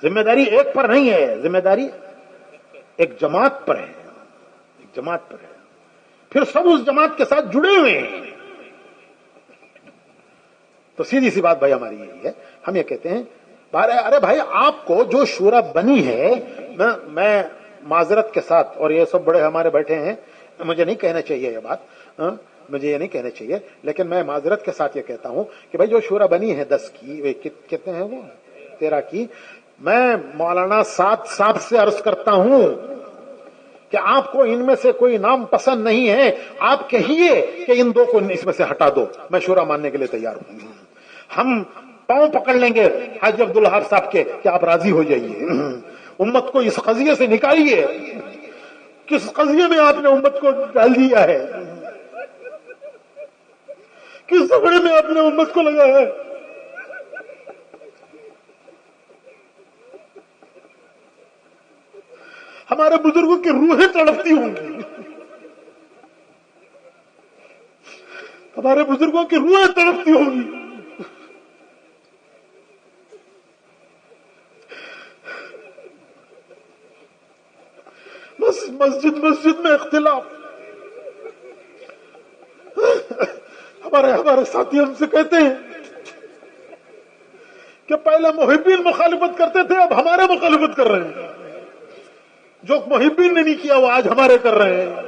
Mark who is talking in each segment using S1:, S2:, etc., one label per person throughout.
S1: ذمہ داری ایک پر نہیں ہے، ذمہ داری ایک جماعت پر ہے، ایک جماعت پر ہے، پھر سب اس جماعت کے ساتھ جڑے ہوئے ہیں. تو سیدھی سی بات بھائی ہماری یہی ہے، ہم یہ کہتے ہیں ارے بھائی آپ کو جو شورا بنی ہے، میں معذرت کے ساتھ، اور یہ سب بڑے ہمارے بیٹھے ہیں، مجھے نہیں کہنا چاہیے یہ بات، مجھے یہ نہیں کہنا چاہیے، لیکن میں معذرت کے ساتھ یہ کہتا ہوں کہ بھائی جو شورا بنی ہے 10 کی، کتنے ہیں وہ 13 کی، میں مولانا سعد صاحب سے عرض کرتا ہوں کہ آپ کو ان میں سے کوئی نام پسند نہیں ہے، آپ کہیے کہ ان 2 کو اس میں سے ہٹا دو، میں شورا ماننے کے لیے تیار ہوں. ہم پاؤں پکڑ لیں گے حاجی عبدالوہاب صاحب کے کہ آپ راضی ہو جائیے، امت کو اس قضیے سے نکالیے. کس قضیے میں آپ نے امت کو ڈال دیا ہے؟ کس جھگڑے میں آپ نے امت کو لگایا ہے؟ ہمارے بزرگوں کی روحیں تڑپتی ہوں گی، ہمارے بزرگوں کی روحیں تڑپتی ہوں گی. بس مسجد میں اختلاف. ہمارے ساتھی ہم سے کہتے ہیں کہ پہلے محبین مخالفت کرتے تھے، اب ہمارے مخالفت کر رہے ہیں. جو محبین نے نہیں کیا وہ آج ہمارے کر رہے ہیں.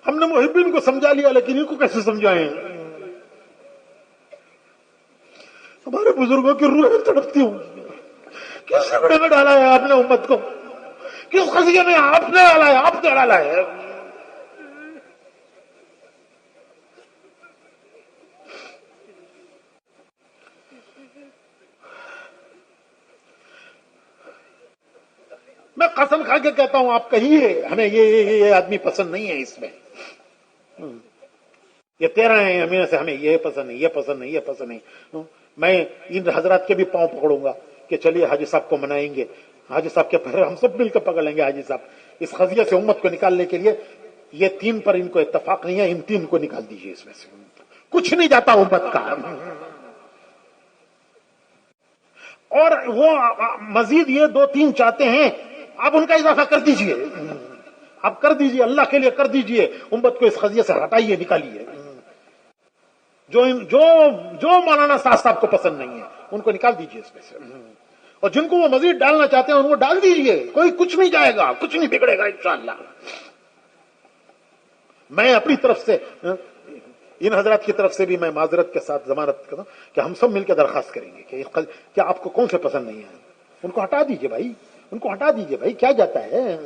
S1: ہم نے محبین کو سمجھا لیا، لیکن ان کو کیسے سمجھائیں؟ ہمارے بزرگوں کی روحیں تڑپتی ہوں. کس جھگڑے میں ڈالا ہے آپ نے امت کو؟ کس قضیے میں آپ نے ڈالا ہے؟ میں قسم کھا کے کہتا ہوں، آپ کہیے ہمیں یہ آدمی پسند نہیں ہے، اس میں یہ 13 ہیں، ہمیں یہ پسند نہیں، یہ پسند نہیں، یہ پسند نہیں. میں ان حضرات کے بھی پاؤں پکڑوں گا کہ چلیے حاجی صاحب کو منائیں گے، حاجی صاحب کے پھر ہم سب مل کر پکڑ لیں گے حاجی صاحب. اس قضیے سے امت کو نکالنے کے لیے یہ 3 پر ان کو اتفاق نہیں ہے، ان 3 کو نکال دیجیے اس میں سے. کچھ نہیں جاتا امت کا. اور وہ مزید یہ 2-3 چاہتے ہیں، آپ ان کا اضافہ کر دیجئے، آپ کر دیجئے، اللہ کے لیے کر دیجئے، امت کو اس قضیے سے ہٹائیے، نکالیے. جو مولانا صاحب کو پسند نہیں ہے ان کو نکال دیجئے اس میں سے، اور جن کو وہ مزید ڈالنا چاہتے ہیں ان کو ڈال دیجئے. کوئی کچھ نہیں جائے گا، کچھ نہیں بگڑے گا انشاءاللہ. میں اپنی طرف سے ان حضرات کی طرف سے بھی میں معذرت کے ساتھ ضمانت کرتا ہوں کہ ہم سب مل کے درخواست کریں گے کہ آپ کو کون سے پسند نہیں ہے، ان کو ہٹا دیجئے بھائی، ان کو ہٹا دیجئے بھائی، کیا جاتا ہے؟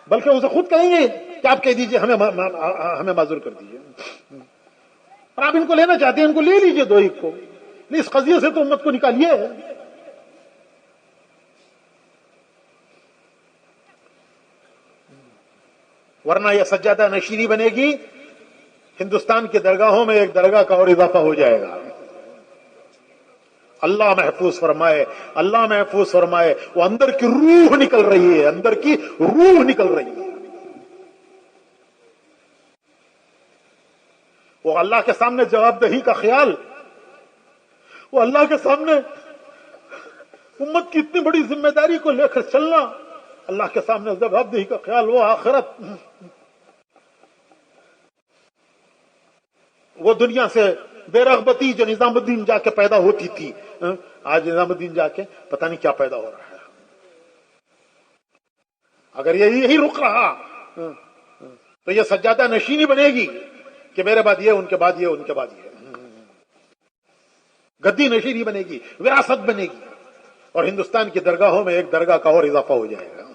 S1: بلکہ اسے خود کہیں گے کہ آپ کہہ دیجئے ہمیں معذور کر دیجئے. اور آپ ان کو لینا چاہتے ہیں، ان کو لے لیجئے 2-1 کو، اس قضیے سے تو امت کو نکالیے. ورنہ یہ سجادہ نشینی بنے گی، ہندوستان کی درگاہوں میں ایک درگاہ کا اور اضافہ ہو جائے گا. اللہ محفوظ فرمائے، اللہ محفوظ فرمائے. وہ اندر کی روح نکل رہی ہے، اندر کی روح نکل رہی ہے. وہ اللہ کے سامنے جواب دہی کا خیال، وہ اللہ کے سامنے امت کی اتنی بڑی ذمہ داری کو لے کر چلنا، اللہ کے سامنے جواب دہی کا خیال، وہ آخرت، وہ دنیا سے بے رغبتی جو نظام الدین جا کے پیدا ہوتی تھی، آج نظام الدین جا کے پتہ نہیں کیا پیدا ہو رہا ہے. اگر یہی رخ رہا تو یہ سجادہ نشینی بنے گی کہ میرے بعد یہ، ان کے بعد یہ، ان کے بعد یہ. گدی نشینی بنے گی، وراثت بنے گی، اور ہندوستان کی درگاہوں میں ایک درگاہ کا اور اضافہ ہو جائے گا.